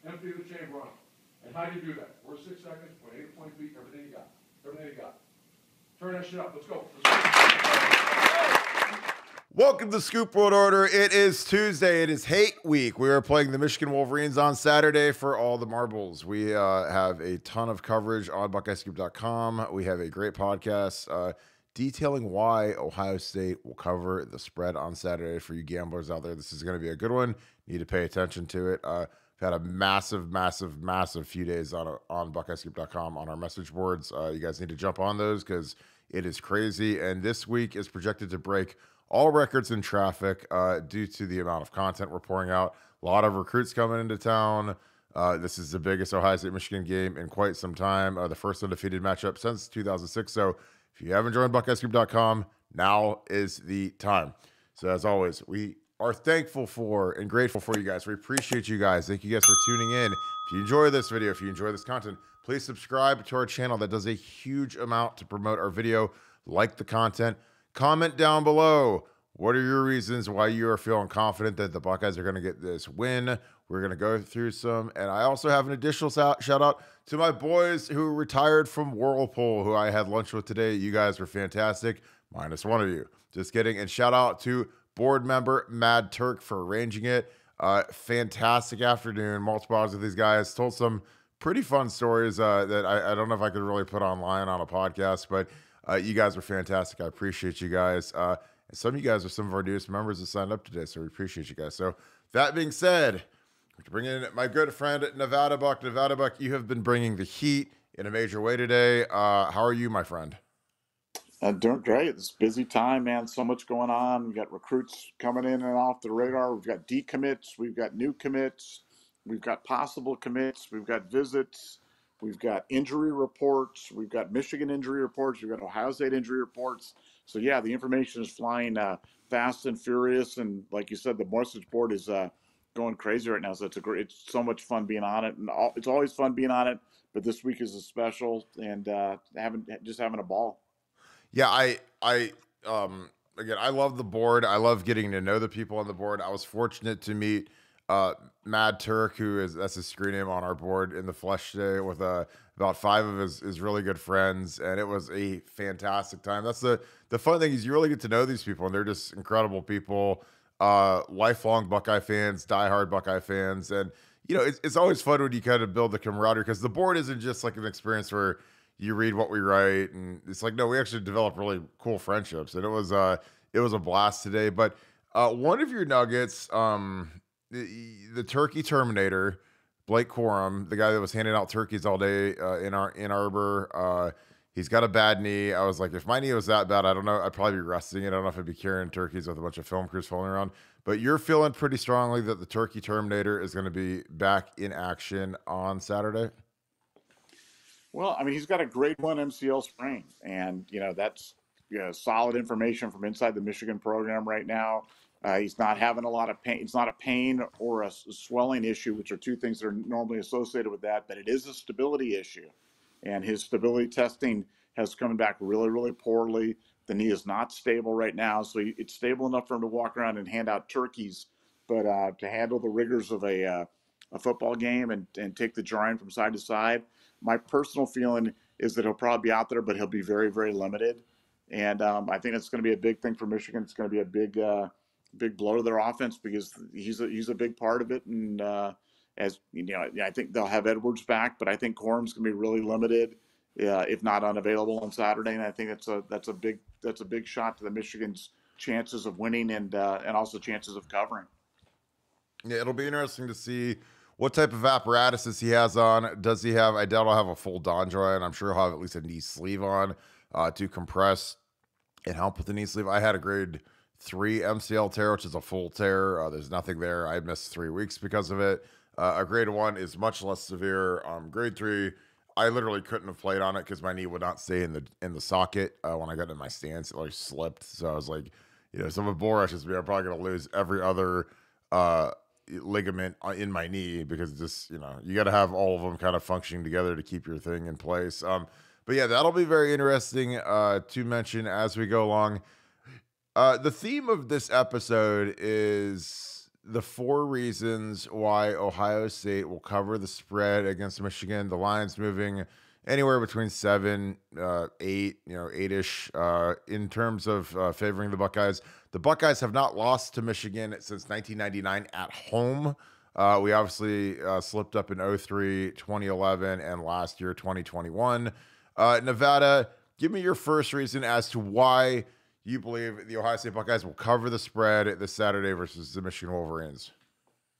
Empty the chamber on them. And how do you do that? 4 to 6 seconds, point A to point B, everything you got. Everything you got. Turn that shit up. Let's go. Welcome to Scoop World Order. It is Tuesday. It is Hate Week. We are playing the Michigan Wolverines on Saturday for all the marbles. We have a ton of coverage on BuckeyeScoop.com. We have a great podcast detailing why Ohio State will cover the spread on Saturday for you gamblers out there. This is going to be a good one. You need to pay attention to it. We've had a massive few days on BuckeyeScoop.com on our message boards. You guys need to jump on those because it is crazy. And this week is projected to break all records in traffic due to the amount of content we're pouring out. A lot of recruits coming into town. This is the biggest Ohio State-Michigan game in quite some time. The first undefeated matchup since 2006. So if you haven't joined BuckeyeScoop.com, now is the time. So as always, we are thankful for and grateful for you guys. We appreciate you guys. Thank you guys for tuning in. If you enjoy this video, if you enjoy this content, please subscribe to our channel. That does a huge amount to promote our video. Like the content. Comment down below. What are your reasons why you are feeling confident that the Buckeyes are going to get this win? We're going to go through some. And I also have an additional shout out to my boys who retired from Whirlpool, who I had lunch with today. You guys were fantastic, minus one of you. Just kidding. And shout out to board member Mad Turk for arranging it. Fantastic afternoon. Multiple hours with these guys. Told some pretty fun stories that I don't know if I could really put online on a podcast, but you guys were fantastic. I appreciate you guys. And some of you guys are some of our newest members that signed up today, so we appreciate you guys. So that being said, to bring in my good friend Nevadabuck. Nevadabuck, you have been bringing the heat in a major way today. How are you, my friend? Doing great. It's a busy time, man. So much going on. We got recruits coming in and off the radar. We've got decommits. We've got new commits. We've got possible commits. We've got visits. We've got injury reports. We've got Michigan injury reports. We've got Ohio State injury reports. So, yeah, the information is flying fast and furious. And like you said, the message board is going crazy right now. So it's so much fun being on it. And it's always fun being on it. But this week is a special and having a ball. Yeah, again, I love the board. I love getting to know the people on the board. I was fortunate to meet Mad Turk, that's his screen name on our board, in the flesh today with about 5 of his really good friends, and it was a fantastic time. That's the fun thing is you really get to know these people, and they're just incredible people, lifelong Buckeye fans, diehard Buckeye fans, and you know it's always fun when you kind of build the camaraderie because the board isn't just like an experience where you read what we write, and it's like no, we actually develop really cool friendships, and it was a blast today. But one of your nuggets, the turkey terminator, Blake Corum, the guy that was handing out turkeys all day in Ann Arbor, he's got a bad knee. I was like, if my knee was that bad, I don't know, I'd probably be resting it. I don't know if I'd be carrying turkeys with a bunch of film crews following around. But you're feeling pretty strongly that the turkey terminator is going to be back in action on Saturday? Well, I mean, he's got a grade 1 MCL sprain, and that's solid information from inside the Michigan program right now. He's not having a lot of pain. It's not a pain or a swelling issue, which are two things that are normally associated with that, but it is a stability issue. And his stability testing has come back really, really poorly. The knee is not stable right now, so it's stable enough for him to walk around and hand out turkeys, but to handle the rigors of a football game and take the jarring from side to side, my personal feeling is that he'll probably be out there, but he'll be very, very limited. And I think it's going to be a big thing for Michigan. It's going to be a big blow to their offense because he's a big part of it. And as you know, I think they'll have Edwards back, but I think Corum's going to be really limited, if not unavailable on Saturday. And I think that's a big shot to the Michigan's chances of winning and also chances of covering. Yeah, it'll be interesting to see what type of apparatuses he has on. Does he have? I doubt he'll have a full Donjoy, and I'm sure he'll have at least a knee sleeve on to compress and help with the knee sleeve. I had a grade 3 MCL tear, which is a full tear. There's nothing there. I missed 3 weeks because of it. A grade 1 is much less severe. Grade 3, I literally couldn't have played on it because my knee would not stay in the socket when I got in my stance. It like slipped. So I was like, so if a bull rushes me, I'm probably gonna lose every other ligament in my knee because just you got to have all of them kind of functioning together to keep your thing in place. But yeah, that'll be very interesting to mention as we go along. The theme of this episode is the 4 reasons why Ohio State will cover the spread against Michigan. The line's moving anywhere between 7, 8, 8-ish in terms of favoring the Buckeyes. The Buckeyes have not lost to Michigan since 1999 at home. We obviously slipped up in 03, 2011, and last year, 2021. Nevada, give me your first reason as to why you believe the Ohio State Buckeyes will cover the spread this Saturday versus the Michigan Wolverines.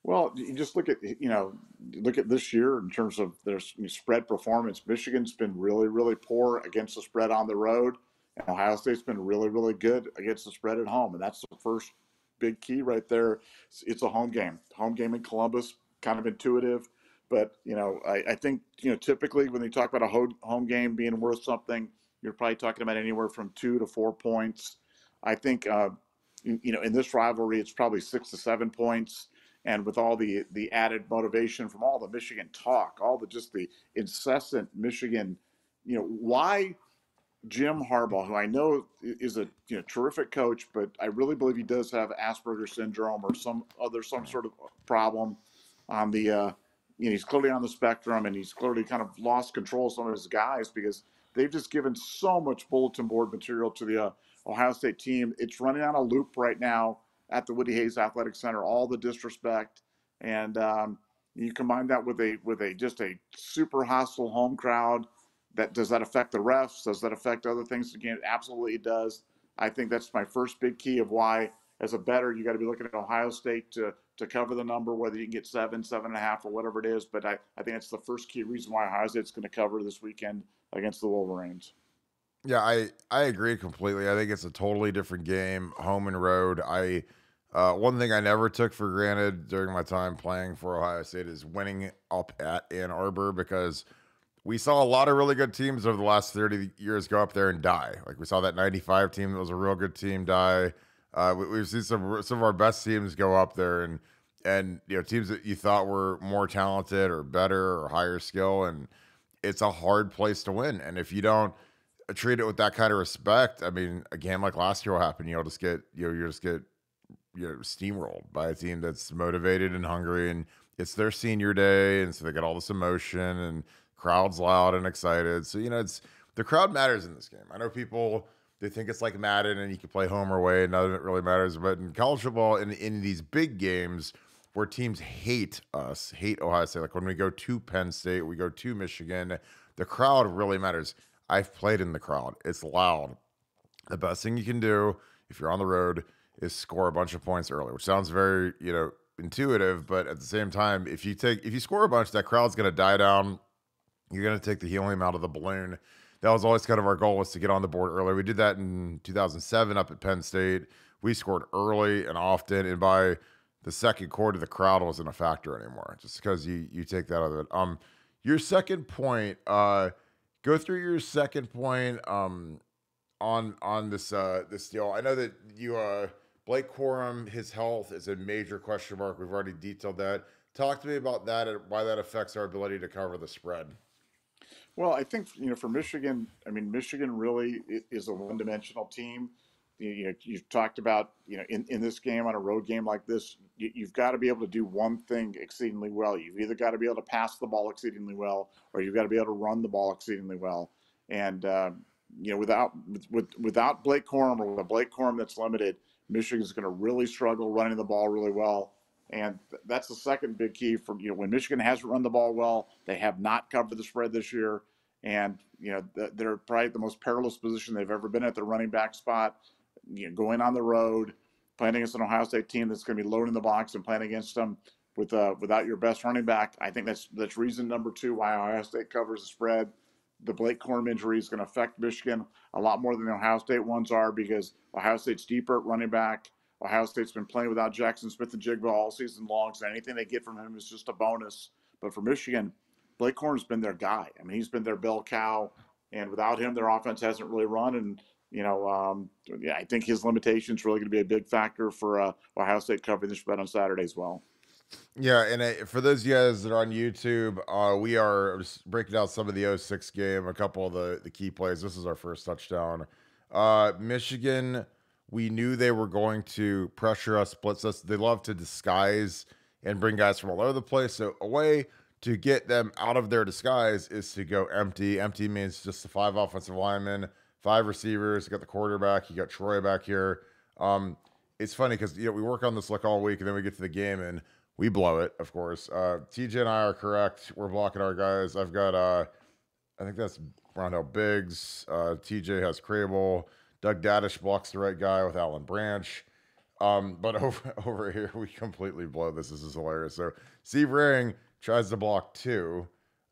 Well, you just look at this year in terms of their spread performance. Michigan's been really, really poor against the spread on the road, and Ohio State's been really, really good against the spread at home. And that's the first big key right there. It's a home game. Home game in Columbus, kind of intuitive. But, I think, typically when you talk about a home game being worth something, you're probably talking about anywhere from 2 to 4 points. I think, in this rivalry, it's probably 6 to 7 points. And with all the added motivation from all the Michigan talk, just the incessant Michigan, why Jim Harbaugh, who I know is a terrific coach, but I really believe he does have Asperger's syndrome or some sort of problem on the he's clearly on the spectrum, and he's clearly kind of lost control of some of his guys because they've just given so much bulletin board material to the Ohio State team. It's running on a loop right now at the Woody Hayes Athletic Center, all the disrespect, and you combine that with a super hostile home crowd. Does that affect the refs? Does that affect other things? Again, absolutely it does. I think that's my first big key of why, as a bettor, you got to be looking at Ohio State to cover the number, whether you can get 7, 7.5, or whatever it is. But I think that's the first key reason why Ohio State's going to cover this weekend against the Wolverines. Yeah, I agree completely. I think it's a totally different game, home and road. One thing I never took for granted during my time playing for Ohio State is winning up at Ann Arbor, because we saw a lot of really good teams over the last 30 years go up there and die. Like we saw that 95 team that was a real good team die. We've seen some of our best teams go up there and teams that you thought were more talented or better or higher skill, and it's a hard place to win. And if you don't treat it with that kind of respect, I mean, a game like last year will happen. You'll just get steamrolled by a team that's motivated and hungry, and it's their senior day, and so they got all this emotion and crowd's loud and excited. So the crowd matters in this game. I know people, they think it's like Madden and you can play home or away and none of it really matters, but in college football, in these big games where teams hate Ohio State, like when we go to Penn State, we go to Michigan, the crowd really matters. I've played in the crowd. It's loud. The best thing you can do if you're on the road is score a bunch of points early, which sounds very, intuitive, but at the same time, if you score a bunch, that crowd's going to die down. You're going to take the helium out of the balloon. That was always kind of our goal, was to get on the board early. We did that in 2007 up at Penn State. We scored early and often, and by the second quarter, the crowd wasn't a factor anymore, just because you take that out of it. Your second point, go through your second point on this deal. I know that you Blake Corum, his health is a major question mark. We've already detailed that. Talk to me about that and why that affects our ability to cover the spread. Well, I think, for Michigan, Michigan really is a one-dimensional team. You've talked about, in this game, on a road game like this, you've got to be able to do one thing exceedingly well. You've either got to be able to pass the ball exceedingly well, or you've got to be able to run the ball exceedingly well. And, without Blake Corum, or with a Blake Corum that's limited, Michigan's going to really struggle running the ball really well. And that's the second big key for, when Michigan hasn't run the ball well, they have not covered the spread this year. And, they're probably the most perilous position they've ever been at, the running back spot, going on the road, playing against an Ohio State team that's going to be loading the box and playing against them without your best running back. I think that's reason number 2 why Ohio State covers the spread. The Blake Corum injury is going to affect Michigan a lot more than the Ohio State ones are, because Ohio State's deeper at running back. Ohio State's been playing without Jackson Smith and Jigba all season long, so anything they get from him is just a bonus. But for Michigan, Blake Corum's been their guy. He's been their bell cow, and without him, their offense hasn't really run. And I think his limitations really going to be a big factor for Ohio State covering the spread on Saturday as well. Yeah, and for those of you guys that are on YouTube, we are just breaking out some of the 06 game, a couple of the key plays. This is our first touchdown. Michigan we knew they were going to pressure us, blitz us. They love to disguise and bring guys from all over the place. So a way to get them out of their disguise is to go empty. Empty means just the 5 offensive linemen, 5 receivers. You got the quarterback. You got Troy back here. It's funny because we work on this like all week, and then we get to the game and we blow it. Of course, TJ and I are correct. We're blocking our guys. I've got I think that's Rondell Biggs. TJ has Crable. Doug Daddish blocks the right guy with Alan Branch. But over here, we completely blow this. This is hilarious. So Steve Ring tries to block 2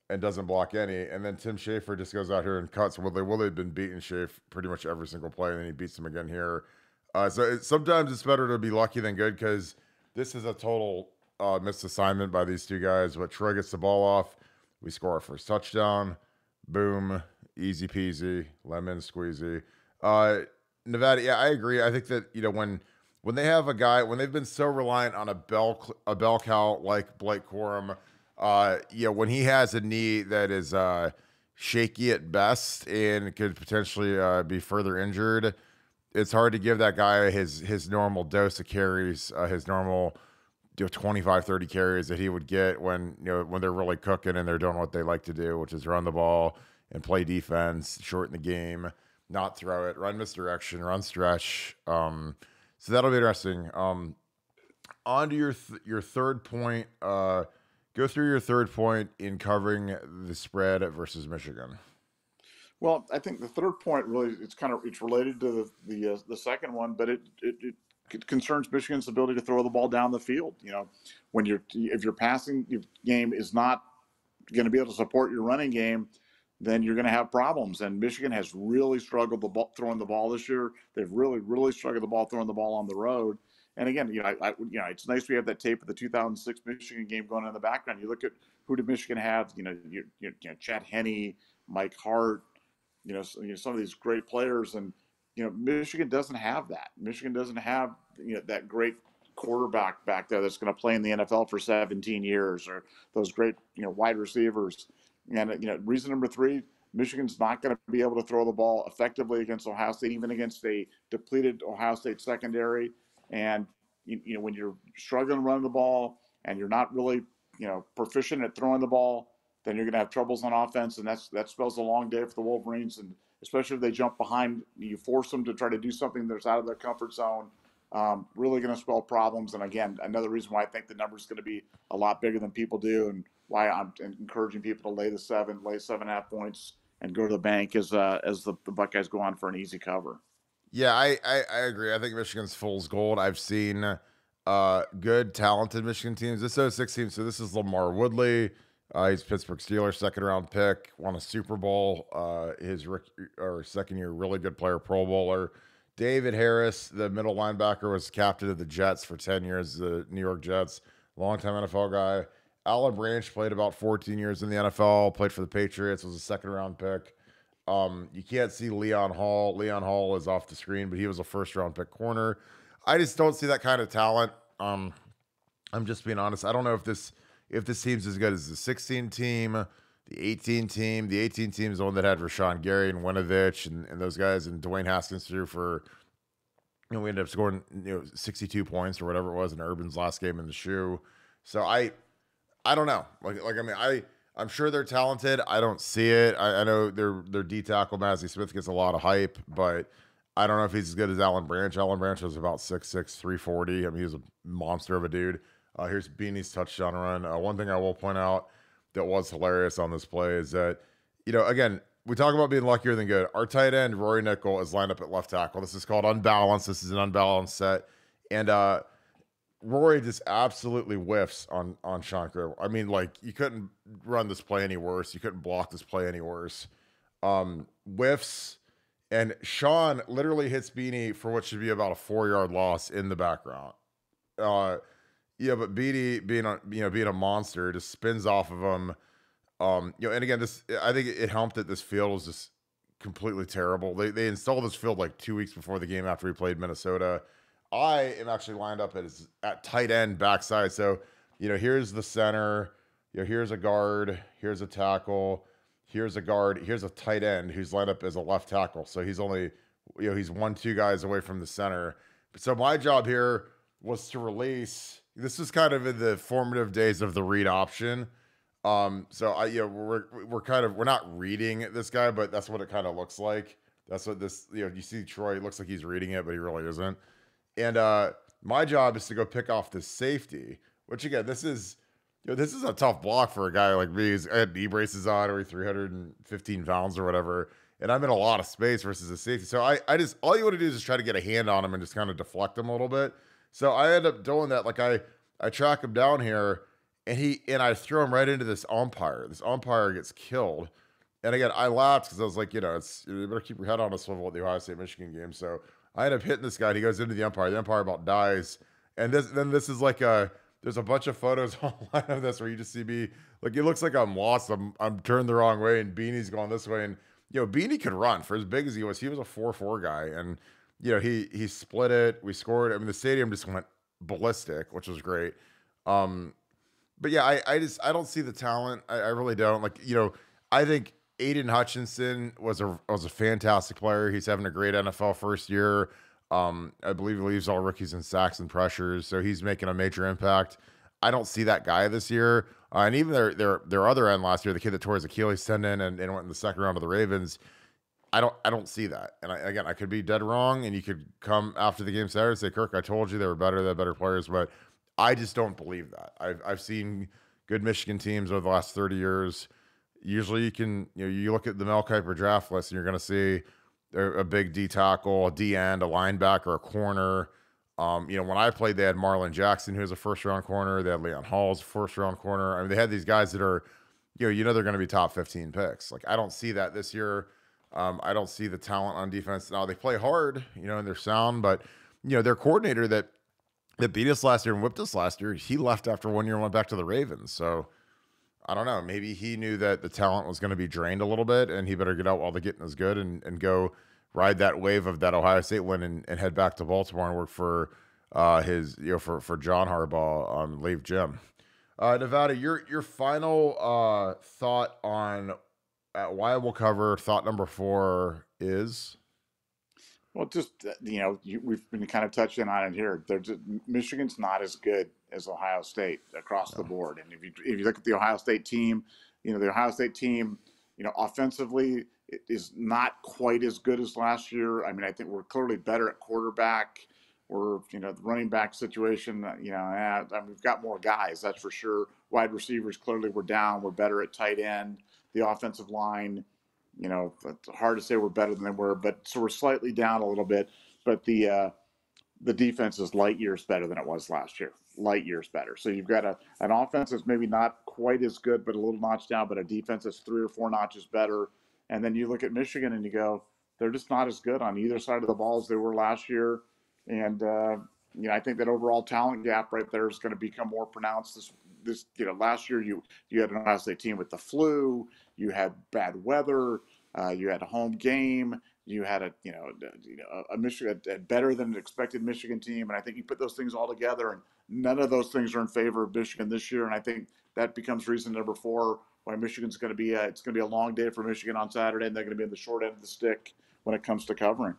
and doesn't block any. And then Tim Schaefer just goes out here and cuts. They've been beating Schaefer pretty much every single play, and then he beats him again here. Sometimes it's better to be lucky than good, because this is a total missed assignment by these 2 guys. But Troy gets the ball off. We score our first touchdown. Boom. Easy peasy. Lemon squeezy. Nevada, yeah, I agree. I think that, when they have a guy, when they've been so reliant on a bell cow like Blake Corum, when he has a knee that is shaky at best and could potentially be further injured, it's hard to give that guy his normal dose of carries, his normal 25, 30 carries that he would get when they're really cooking and they're doing what they like to do, which is run the ball and play defense, shorten the game, not throw it, run misdirection, run stretch. So that'll be interesting. On to your third point. Go through your third point in covering the spread versus Michigan. Well, I think the third point really it's related to the second one, but it concerns Michigan's ability to throw the ball down the field. If your passing game is not going to be able to support your running game, then you're going to have problems. And Michigan has really struggled throwing the ball this year. They've really struggled throwing the ball on the road. And again, it's nice we have that tape of the 2006 Michigan game going on in the background. You look at who did Michigan have? Chad Henne, Mike Hart. Some of these great players, and Michigan doesn't have that. Michigan doesn't have that great quarterback back there that's going to play in the NFL for 17 years, or those great wide receivers. And reason number 3, Michigan's not going to be able to throw the ball effectively against Ohio State, even against a depleted Ohio State secondary. And when you're struggling to run the ball and you're not really proficient at throwing the ball, then you're going to have troubles on offense, and that spells a long day for the Wolverines. And especially if they jump behind, you force them to try to do something that's out of their comfort zone. Really going to spell problems. And again, another reason why I think the number is going to be a lot bigger than people do, and why I'm encouraging people to lay 7.5 points, and go to the bank as the Buckeyes go on for an easy cover. Yeah, I agree. I think Michigan's fool's gold. I've seen good, talented Michigan teams. This 06 team, so this is Lamar Woodley. He's Pittsburgh Steelers second-round pick, won a Super Bowl. His second year, really good player, Pro Bowler. David Harris, the middle linebacker, was captain of the Jets for 10 years, the New York Jets, longtime NFL guy. Alan Branch played about 14 years in the NFL, played for the Patriots, was a second-round pick. You can't see Leon Hall. Leon Hall is off the screen, but he was a first-round pick corner. I just don't see that kind of talent. I'm just being honest. I don't know if this team's as good as the 16 team, the 18 team. The 18 team is the one that had Rashawn Gary and Winovich and those guys, and Dwayne Haskins threw for, we ended up scoring 62 points or whatever it was in Urban's last game in the shoe. So I don't know. I'm sure they're talented. I don't see it. I know their D tackle Massey Smith gets a lot of hype, but I don't know if he's as good as Alan Branch. Alan Branch was about 6'6", 340. I mean, he was a monster of a dude. Here's Beanie's touchdown run. One thing I will point out that was hilarious on this play is that, again, we talk about being luckier than good. Our tight end, Rory Nickel, is lined up at left tackle. This is called unbalanced. This is an unbalanced set. And Rory just absolutely whiffs on Sean Crable. I mean, you couldn't run this play any worse. You couldn't block this play any worse. Whiffs. And Sean literally hits Beanie for what should be about a 4-yard loss in the background. Yeah, but Beanie being a monster just spins off of him. And again, I think it helped that this field was just completely terrible. They installed this field 2 weeks before the game after we played Minnesota. I am actually lined up at tight end backside. So, here's the center. Here's a guard. Here's a tackle. Here's a guard. Here's a tight end who's lined up as a left tackle. So he's only he's 1-2 guys away from the center. So my job here was to release. This was kind of in the formative days of the read option. So we're not reading this guy, but that's what it kind of looks like. That's what this, you see Troy, it looks like he's reading it, but he really isn't. And my job is to go pick off the safety, which again, this is a tough block for a guy like me. I had knee braces on, or 315 pounds or whatever, and I'm in a lot of space versus a safety. So I just, all you want to do is just try to get a hand on him and just kind of deflect him a little bit. So I end up doing that. Like I track him down here, and I throw him right into this umpire. This umpire gets killed. And again, I laughed because I was like, you better keep your head on a swivel at the Ohio State Michigan game. So I end up hitting this guy, and he goes into the umpire. The umpire about dies. And this is like there's a bunch of photos online of this where you just see me, like, it looks like I'm lost. I'm turned the wrong way, and Beanie's going this way. And, Beanie could run for as big as he was. He was a 4.4 guy. And, he split it. We scored. I mean, the stadium just went ballistic, which was great. But yeah, I don't see the talent. I really don't. Like, I think Aiden Hutchinson was a fantastic player. He's having a great NFL first year. I believe he leaves all rookies in sacks and pressures, so he's making a major impact. I don't see that guy this year. And even their other end last year, the kid that tore his Achilles tendon and went in the second round of the Ravens, I don't see that. And I could be dead wrong, and you could come after the game Saturday and say, Kirk, I told you they were better, they're better players, but I just don't believe that. I've seen good Michigan teams over the last 30 years. Usually you can, you look at the Mel Kiper draft list, and you're going to see a big D tackle, a D end, a linebacker, a corner. When I played, they had Marlon Jackson, who was a first-round corner. They had Leon Hall's first-round corner. I mean, they had these guys that are, they're going to be top 15 picks. Like, I don't see that this year. I don't see the talent on defense. Now, they play hard, and they're sound, but, their coordinator that beat us last year and whipped us last year, he left after 1 year and went back to the Ravens. So, I don't know. Maybe he knew that the talent was going to be drained a little bit, and he better get out while the getting is good and go ride that wave of that Ohio State win and head back to Baltimore and work for for John Harbaugh on Leave Jim. Nevada, your final thought on why we'll cover thought number 4 is? Well, just, we've been kind of touching on it here. Michigan's not as good as Ohio State across the board. And if you look at the Ohio State team, offensively it is not quite as good as last year. I mean, I think we're clearly better at quarterback. We're, the running back situation, we've got more guys, that's for sure. Wide receivers, clearly we're down. We're better at tight end. The offensive line, it's hard to say we're better than they were, but so we're slightly down a little bit. But the defense is light years better than it was last year. Light years better. So you've got an offense that's maybe not quite as good, but a little notch down, but a defense that's 3 or 4 notches better. And then you look at Michigan and you go, they're just not as good on either side of the ball as they were last year. And I think that overall talent gap right there is going to become more pronounced. This last year you had an Ohio State team with the flu, you had bad weather, you had a home game, you had a Michigan, a better than expected Michigan team, and I think you put those things all together, and none of those things are in favor of Michigan this year. And I think that becomes reason number 4 why Michigan's going to be it's going to be a long day for Michigan on Saturday, and they're going to be in the short end of the stick when it comes to covering.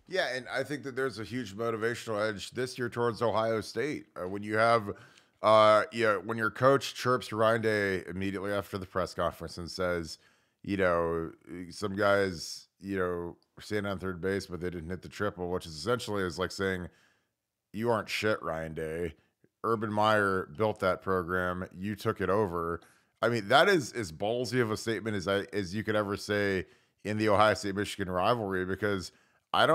Yeah, and I think that there's a huge motivational edge this year towards Ohio State when you have. When your coach chirps Ryan Day immediately after the press conference and says, some guys, were standing on third base, but they didn't hit the triple, which is essentially is like saying, you aren't shit, Ryan Day. Urban Meyer built that program. You took it over. I mean, that is as ballsy of a statement as you could ever say in the Ohio State-Michigan rivalry, because I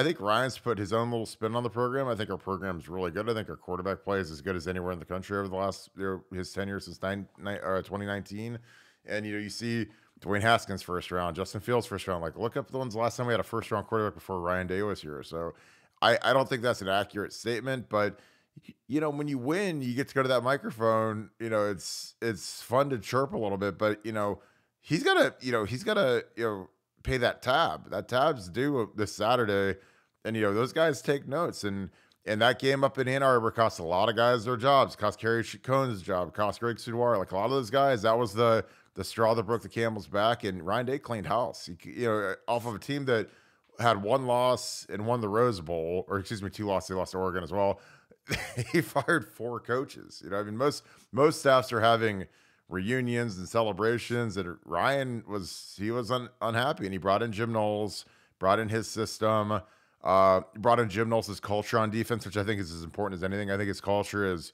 think Ryan's put his own little spin on the program. I think our program's really good. I think our quarterback play is as good as anywhere in the country over the last, his tenure since 2019. And, you see Dwayne Haskins first round, Justin Fields first round. Like, look up the ones last time we had a first round quarterback before Ryan Day was here. So I don't think that's an accurate statement, but when you win, you get to go to that microphone, it's fun to chirp a little bit, but he's gotta pay that tab. That tab's due this Saturday, and those guys take notes. And that game up in Ann Arbor cost a lot of guys their jobs. Cost Kerry Cohn's job. Cost Greg Sudoir. Like a lot of those guys, that was the straw that broke the camel's back. And Ryan Day cleaned house. Off of a team that had one loss and won the Rose Bowl, or excuse me, two losses. They lost to Oregon as well. He fired 4 coaches. You know, I mean, most staffs are having reunions and celebrations. And Ryan was unhappy, and he brought in Jim Knowles, brought in his system, brought in Jim Knowles' culture on defense, which I think is as important as anything. I think his culture is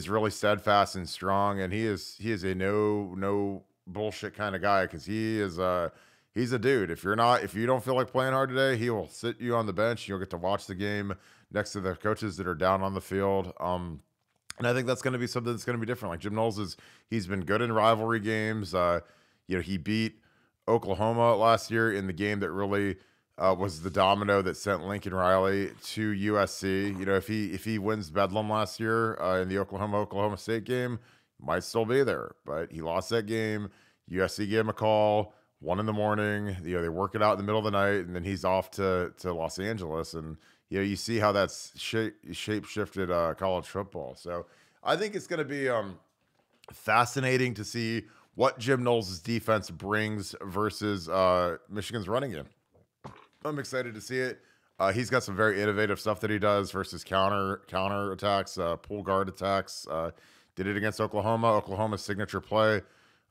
really steadfast and strong, and he is a no bullshit kind of guy, because he's a dude. If you don't feel like playing hard today, he will sit you on the bench. You'll get to watch the game next to the coaches that are down on the field. And I think that's going to be something that's going to be different. Like Jim Knowles he's been good in rivalry games. He beat Oklahoma last year in the game that really was the domino that sent Lincoln Riley to USC. You know, if he wins Bedlam last year in the Oklahoma State game, might still be there. But he lost that game. USC gave him a call 1 a.m. You know, they work it out in the middle of the night, and then he's off to Los Angeles. And you know, you see how that's shape shifted college football. So I think it's going to be fascinating to see what Jim Knowles' defense brings versus Michigan's running game. I'm excited to see it. He's got some very innovative stuff that he does versus counter attacks, pull guard attacks. Did it against Oklahoma. Oklahoma's signature play.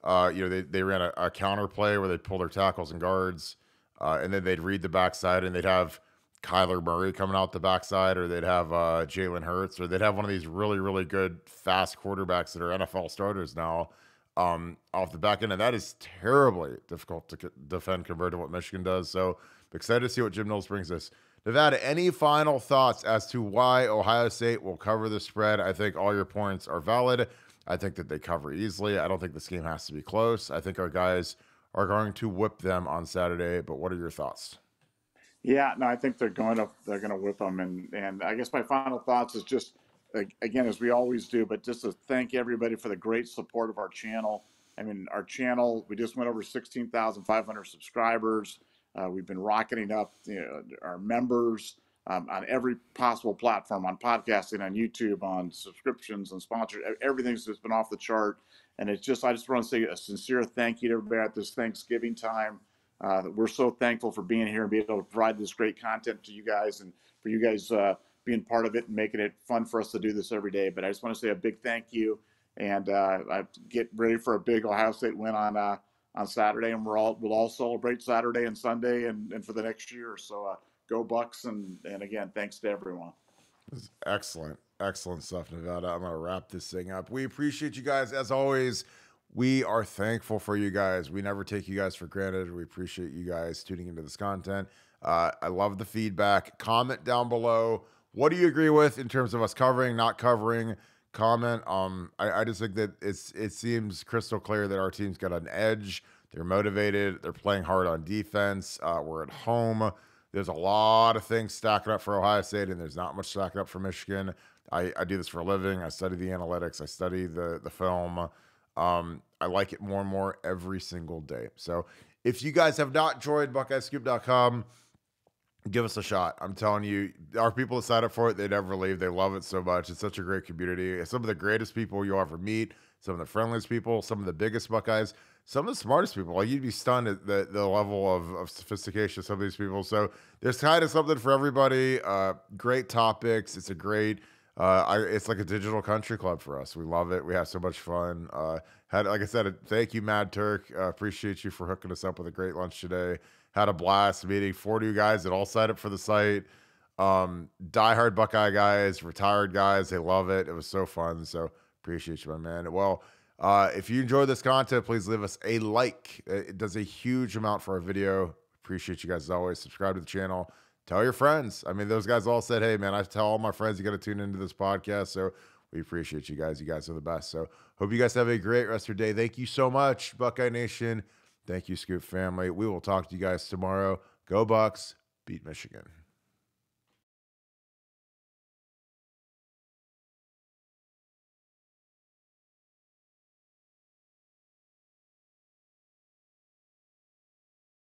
They ran a counter play where they'd pull their tackles and guards, and then they'd read the backside, and they'd have Kyler Murray coming out the backside, or they'd have Jalen Hurts, or they'd have one of these really, really good fast quarterbacks that are NFL starters now off the back end, and that is terribly difficult to defend compared to what Michigan does. So I'm excited to see what Jim Knowles brings us. Nevada, any final thoughts as to why Ohio State will cover the spread? I think all your points are valid. I think that they cover easily. I don't think this game has to be close. I think our guys are going to whip them on Saturday, but what are your thoughts? Yeah, no, I think they're going to whip them, and I guess my final thoughts is just, again, as we always do, but just to thank everybody for the great support of our channel. I mean, our channel, we just went over 16,500 subscribers. We've been rocketing up our members on every possible platform, on podcasting, on YouTube, on subscriptions and sponsors. Everything's just been off the chart, and I just want to say a sincere thank you to everybody at this Thanksgiving time. We're so thankful for being here and being able to provide this great content to you guys, and for you guys being part of it and making it fun for us to do this every day. But I just want to say a big thank you, and I get ready for a big Ohio State win on Saturday, and we'll all celebrate Saturday and Sunday and for the next year. So go Bucks, and again, thanks to everyone. This is excellent stuff, Nevada. I'm going to wrap this thing up. We appreciate you guys as always. We are thankful for you guys. We never take you guys for granted. We appreciate you guys tuning into this content. I love the feedback. Comment down below. What do you agree with in terms of us covering, not covering? Comment. I just think that it seems crystal clear that our team's got an edge. They're motivated. They're playing hard on defense. We're at home. There's a lot of things stacking up for Ohio State, and there's not much stacking up for Michigan. I do this for a living. I study the analytics. I study the film. I like it more and more every single day. So if you guys have not joined BuckeyeScoop.com, give us a shot. I'm telling you, our people that sign up for it, they never leave. They love it so much. It's such a great community. It's some of the greatest people you'll ever meet, some of the friendliest people, some of the biggest Buckeyes, some of the smartest people. Like, you'd be stunned at the level of sophistication of some of these people. So there's kind of something for everybody. Great topics. It's a great... it's like a digital country club for us. We love it. We have so much fun. Like I said, thank you, Mad Turk. Appreciate you for hooking us up with a great lunch today. Had a blast meeting 4 new guys that all signed up for the site. Diehard Buckeye guys, retired guys. They love it. It was so fun. So appreciate you, my man. Well, if you enjoyed this content, please leave us a like. It does a huge amount for our video. Appreciate you guys as always. Subscribe to the channel. Tell your friends. I mean, those guys all said, hey, man, I tell all my friends you got to tune into this podcast. So we appreciate you guys. You guys are the best. So hope you guys have a great rest of your day. Thank you so much, Buckeye Nation. Thank you, Scoop family. We will talk to you guys tomorrow. Go Bucks. Beat Michigan.